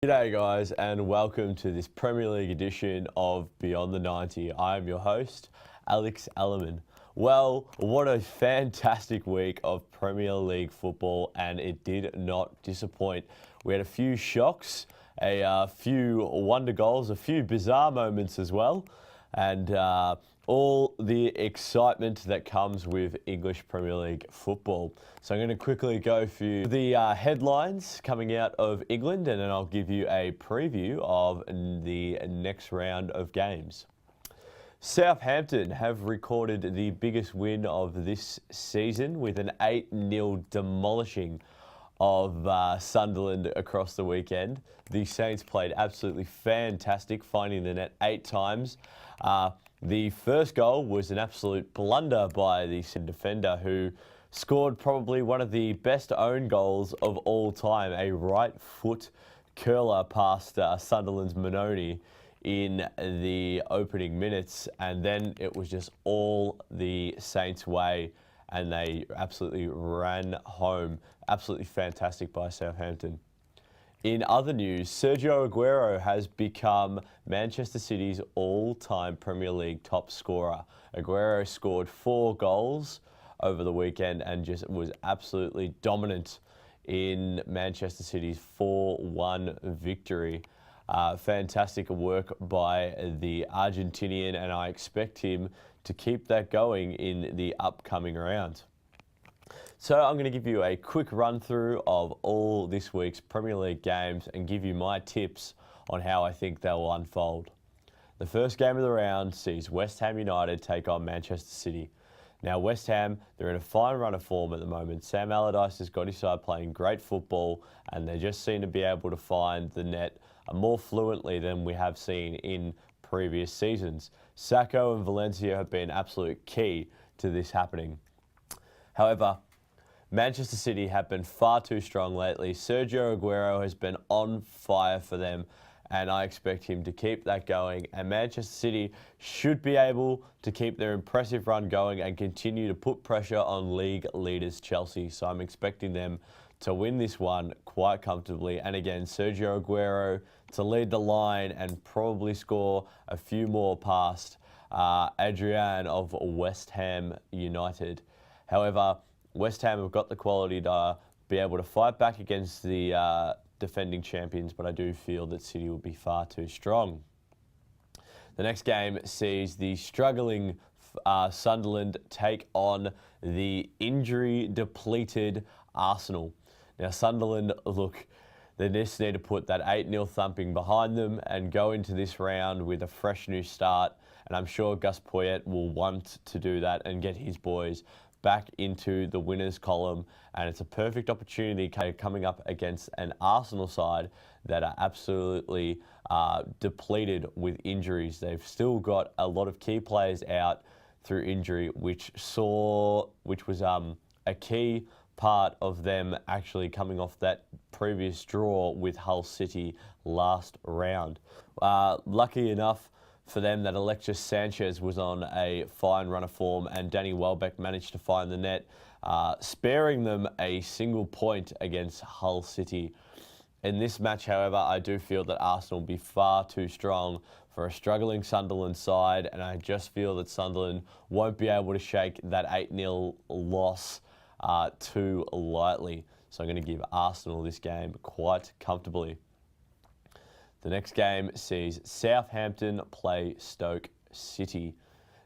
G'day guys and welcome to this Premier League edition of Beyond the 90. I am your host, Alex Ellerman. Well, what a fantastic week of Premier League football, and it did not disappoint. We had a few shocks, a few wonder goals, a few bizarre moments as well, and all the excitement that comes with English Premier League football. So I'm going to quickly go through the headlines coming out of England, and then I'll give you a preview of the next round of games. Southampton have recorded the biggest win of this season with an 8-0 demolishing of Sunderland across the weekend. The Saints played absolutely fantastic, finding the net 8 times. The first goal was an absolute blunder by the defender, who scored probably one of the best own goals of all time, a right foot curler past Sunderland's Manoni in the opening minutes, and then it was just all the Saints' way and they absolutely ran home. Absolutely fantastic by Southampton. In other news, Sergio Aguero has become Manchester City's all-time Premier League top scorer. Aguero scored 4 goals over the weekend and just was absolutely dominant in Manchester City's 4-1 victory. Fantastic work by the Argentinian, and I expect him to keep that going in the upcoming round. So I'm going to give you a quick run through of all this week's Premier League games and give you my tips on how I think they'll unfold. The first game of the round sees West Ham United take on Manchester City. Now West Ham, they're in a fine run of form at the moment. Sam Allardyce has got his side playing great football, and they just seem to be able to find the net more fluently than we have seen in previous seasons. Sacco and Valencia have been absolute key to this happening. However, Manchester City have been far too strong lately. Sergio Aguero has been on fire for them, and I expect him to keep that going. And Manchester City should be able to keep their impressive run going and continue to put pressure on league leaders Chelsea. So I'm expecting them to win this one quite comfortably. And again, Sergio Aguero to lead the line and probably score a few more past Adrian of West Ham United. However, West Ham have got the quality to be able to fight back against the defending champions, but I do feel that City will be far too strong. The next game sees the struggling Sunderland take on the injury-depleted Arsenal. Now, Sunderland, look, they just need to put that 8-0 thumping behind them and go into this round with a fresh new start, and I'm sure Gus Poyet will want to do that and get his boys back into the winners column, and it's a perfect opportunity coming up against an Arsenal side that are absolutely depleted with injuries. They've still got a lot of key players out through injury, which was a key part of them actually coming off that previous draw with Hull City last round. Lucky enough for them that Alexis Sanchez was on a fine run of form, and Danny Welbeck managed to find the net, sparing them a single point against Hull City. In this match, however, I do feel that Arsenal will be far too strong for a struggling Sunderland side, and I just feel that Sunderland won't be able to shake that 8-0 loss too lightly. So I'm going to give Arsenal this game quite comfortably. The next game sees Southampton play Stoke City.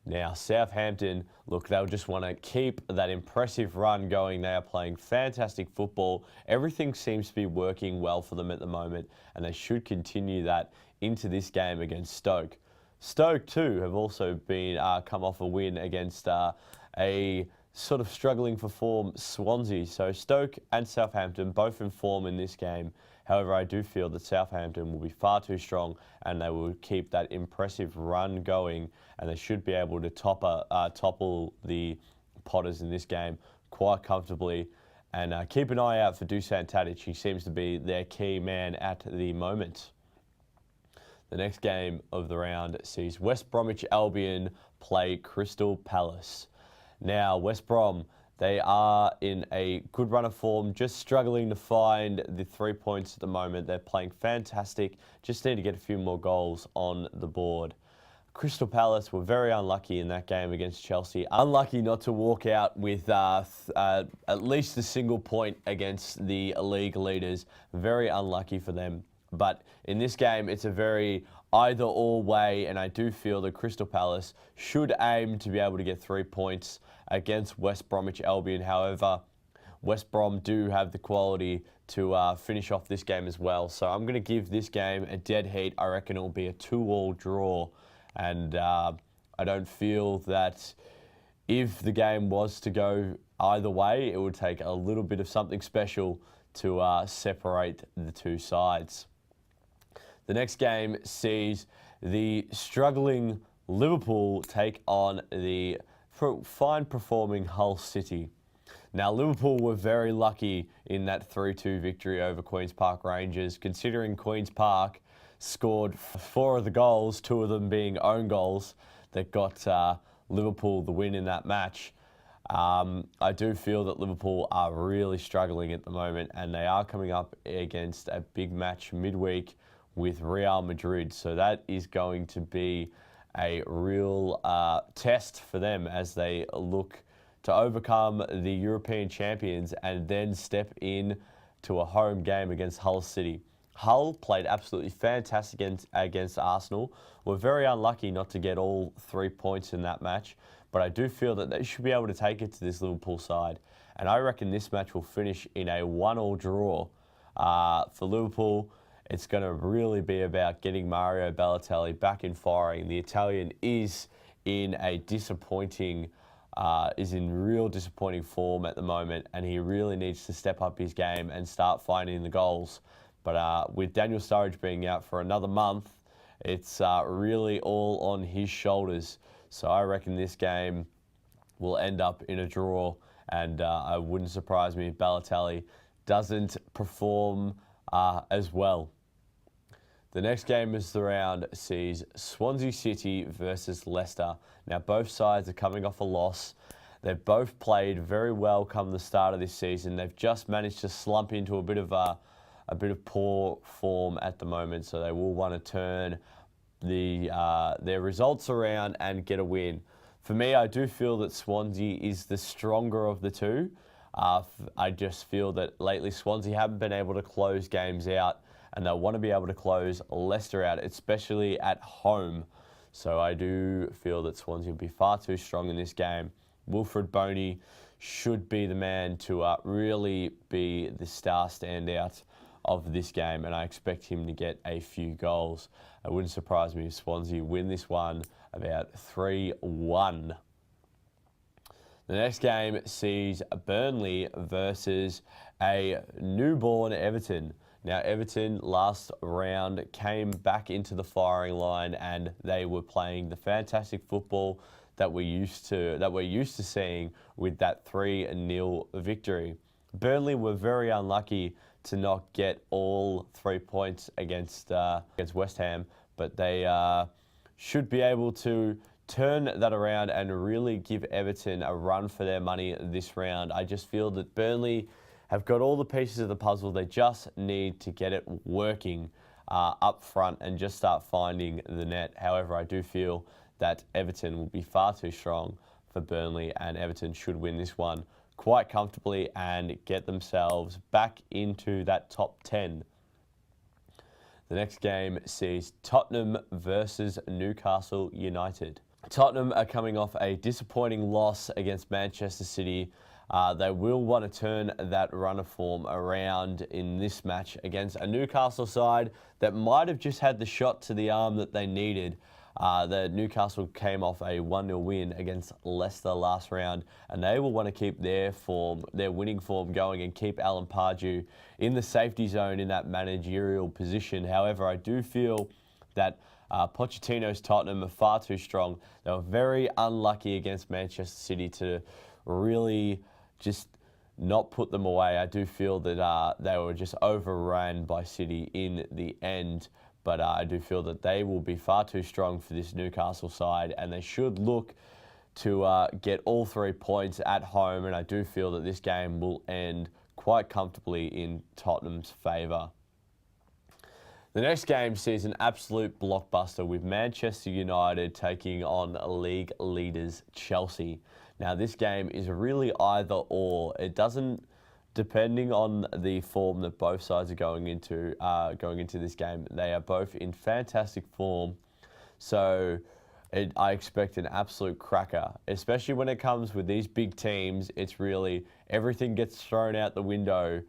Now, Southampton, look, they'll just want to keep that impressive run going. They are playing fantastic football. Everything seems to be working well for them at the moment, and they should continue that into this game against Stoke. Stoke, too, have also been come off a win against a sort of struggling for form Swansea. So Stoke and Southampton both in form in this game. However, I do feel that Southampton will be far too strong, and they will keep that impressive run going, and they should be able to topple the Potters in this game quite comfortably. And keep an eye out for Dusan Tadic. He seems to be their key man at the moment. The next game of the round sees West Bromwich Albion play Crystal Palace. Now, West Brom, They are in a good run of form, just struggling to find the 3 points at the moment. They're playing fantastic, just need to get a few more goals on the board. Crystal Palace were very unlucky in that game against Chelsea. Unlucky not to walk out with at least a single point against the league leaders. Very unlucky for them. But in this game, it's a very either-or way, and I do feel that Crystal Palace should aim to be able to get 3 points against West Bromwich Albion. However, West Brom do have the quality to finish off this game as well. So I'm going to give this game a dead heat. I reckon it'll be a 2-2 draw. And I don't feel that if the game was to go either way, it would take a little bit of something special to separate the two sides. The next game sees the struggling Liverpool take on the fine performing Hull City. Now, Liverpool were very lucky in that 3-2 victory over Queen's Park Rangers, considering Queen's Park scored 4 of the goals, 2 of them being own goals that got Liverpool the win in that match. I do feel that Liverpool are really struggling at the moment, and they are coming up against a big match midweek with Real Madrid. So that is going to be a real test for them as they look to overcome the European champions and then step in to a home game against Hull City. Hull played absolutely fantastic against Arsenal. Were very unlucky not to get all 3 points in that match, but I do feel that they should be able to take it to this Liverpool side. And I reckon this match will finish in a 1-1 draw. For Liverpool, it's going to really be about getting Mario Balotelli back in firing. The Italian is in real disappointing form at the moment, and he really needs to step up his game and start finding the goals. But with Daniel Sturridge being out for another month, it's really all on his shoulders. So I reckon this game will end up in a draw, and it wouldn't surprise me if Balotelli doesn't perform as well. The next game of the round sees Swansea City versus Leicester. Now, both sides are coming off a loss. They've both played very well come the start of this season. They've just managed to slump into a bit of poor form at the moment, so they will want to turn their results around and get a win. For me, I do feel that Swansea is the stronger of the two. I just feel that lately Swansea haven't been able to close games out, and they'll want to be able to close Leicester out, especially at home. So I do feel that Swansea will be far too strong in this game. Wilfred Boney should be the man to really be the star standout of this game, and I expect him to get a few goals. It wouldn't surprise me if Swansea win this one about 3-1. The next game sees Burnley versus a newborn Everton. Now, Everton last round came back into the firing line, and they were playing the fantastic football that we're used to seeing with that 3-0 victory. Burnley were very unlucky to not get all 3 points against West Ham, but they should be able to turn that around and really give Everton a run for their money this round. I just feel that Burnley have got all the pieces of the puzzle. They just need to get it working up front and just start finding the net. However, I do feel that Everton will be far too strong for Burnley, and Everton should win this one quite comfortably and get themselves back into that top 10. The next game sees Tottenham versus Newcastle United. Tottenham are coming off a disappointing loss against Manchester City. They will want to turn that run of form around in this match against a Newcastle side that might have just had the shot to the arm that they needed. The Newcastle came off a 1-0 win against Leicester last round, and they will want to keep their winning form going and keep Alan Pardew in the safety zone in that managerial position. However, I do feel that Pochettino's Tottenham are far too strong. They were very unlucky against Manchester City to really just not put them away. I do feel that they were just overrun by City in the end. But I do feel that they will be far too strong for this Newcastle side, and they should look to get all 3 points at home, and I do feel that this game will end quite comfortably in Tottenham's favour. The next game sees an absolute blockbuster with Manchester United taking on league leaders Chelsea. Now, this game is really either or. It doesn't, depending on the form that both sides are going into this game, they are both in fantastic form. So I expect an absolute cracker, especially when it comes with these big teams. It's really everything gets thrown out the window.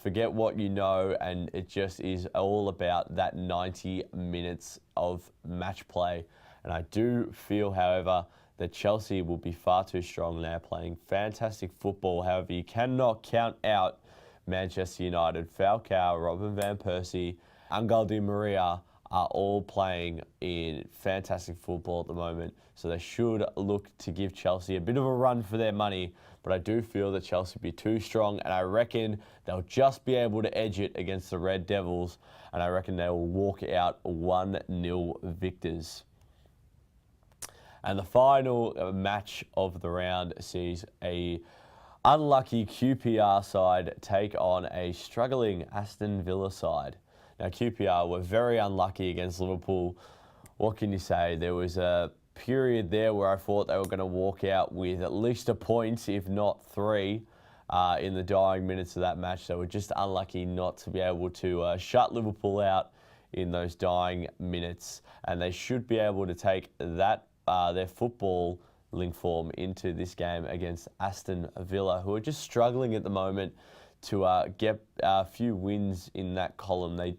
Forget what you know, and it just is all about that 90 minutes of match play. And I do feel, however, that Chelsea will be far too strong. They're playing fantastic football. However, you cannot count out Manchester United. Falcao, Robin van Persie, Angel Di Maria are all playing in fantastic football at the moment. So they should look to give Chelsea a bit of a run for their money. But I do feel that Chelsea will be too strong, and I reckon they'll just be able to edge it against the Red Devils, and I reckon they will walk out 1-0 victors. And the final match of the round sees a unlucky QPR side take on a struggling Aston Villa side. Now, QPR were very unlucky against Liverpool. What can you say? There was a period there where I thought they were going to walk out with at least a point, if not 3, in the dying minutes of that match. They were just unlucky not to be able to shut Liverpool out in those dying minutes, and they should be able to take that their footballing form into this game against Aston Villa, who are just struggling at the moment to get a few wins in that column. They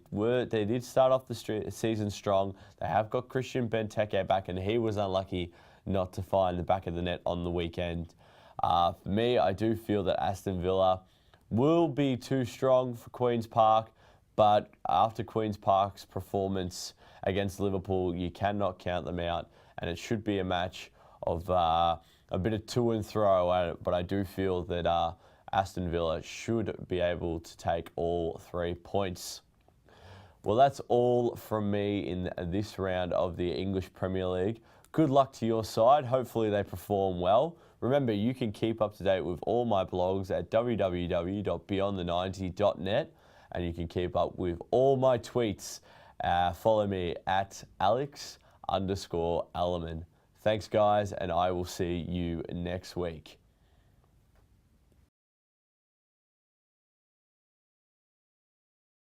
did start off the season strong. They have got Christian Benteke back, and he was unlucky not to find the back of the net on the weekend. For me, I do feel that Aston Villa will be too strong for Queen's Park, but after Queen's Park's performance against Liverpool, you cannot count them out, and it should be a match of a bit of to and fro, but I do feel that Aston Villa should be able to take all 3 points. Well, that's all from me in this round of the English Premier League. Good luck to your side. Hopefully they perform well. Remember, you can keep up to date with all my blogs at www.beyondthe90.net, and you can keep up with all my tweets. Follow me at Alex_Ellerman. Thanks, guys, and I will see you next week.